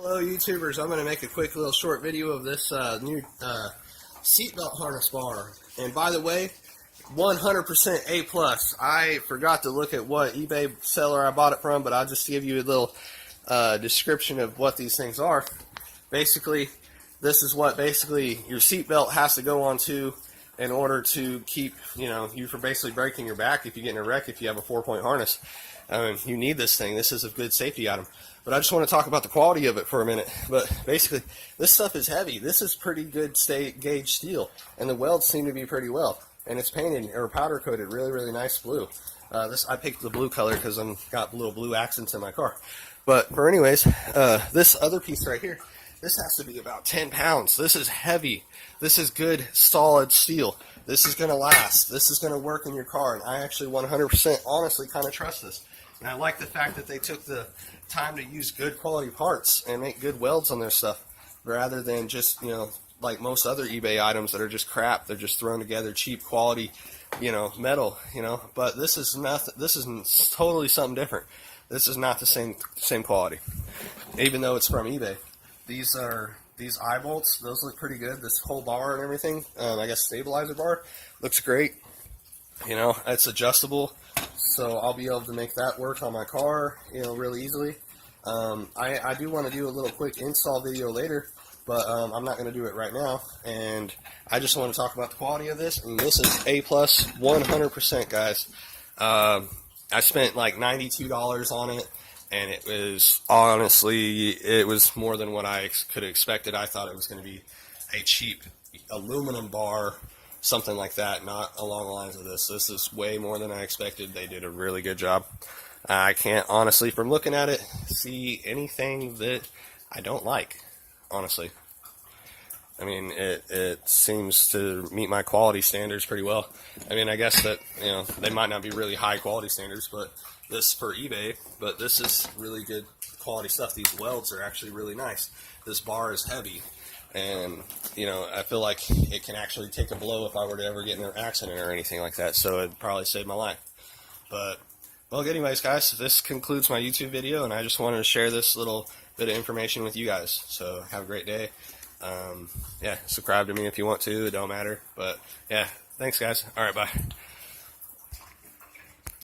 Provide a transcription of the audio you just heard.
Hello YouTubers, I'm going to make a quick little short video of this new seatbelt harness bar. And by the way, 100% A+. I forgot to look at what eBay seller I bought it from, but I'll just give you a little description of what these things are. Basically, this is what your seatbelt has to go onto in order to keep you from basically breaking your back if you get in a wreck if you have a 4-point harness. You need this thing. This is a good safety item. But I just want to talk about the quality of it for a minute. But basically, this stuff is heavy. This is pretty good gauge steel, and the welds seem to be pretty well. And it's painted or powder coated really nice blue. I picked the blue color because I've got little blue accents in my car. But for anyways, this other piece right here, this has to be about 10 pounds. This is heavy. This is good, solid steel. This is going to last. This is going to work in your car. And I actually 100% honestly kind of trust this. And I like the fact that they took the time to use good quality parts and make good welds on their stuff, rather than just, like most other eBay items that are just crap. They're just thrown together, cheap quality, metal, But this is nothing. This is totally something different. This is not the same quality, even though it's from eBay. These eye bolts. Those look pretty good. This whole bar and everything, I guess stabilizer bar, looks great. It's adjustable, so I'll be able to make that work on my car, really easily. I do want to do a little quick install video later, but I'm not going to do it right now. And I just want to talk about the quality of this. And this is A+, 100%, guys. I spent like $92 on it. And it was, honestly, it was more than what I could have expected. I thought it was going to be a cheap aluminum bar, something like that, not along the lines of this. This is way more than I expected. They did a really good job. I can't, honestly, from looking at it, see anything that I don't like, honestly. I mean, it seems to meet my quality standards pretty well. I mean, I guess that, they might not be really high quality standards, but this for eBay, but this is really good quality stuff. These welds are actually really nice. This bar is heavy, and I feel like it can actually take a blow if I were to ever get in an accident or anything like that, so it'd probably save my life. But well, anyways, guys, this concludes my YouTube video, and I just wanted to share this little bit of information with you guys. So have a great day. Yeah, subscribe to me if you want to. It don't matter, but yeah, thanks guys. All right, bye.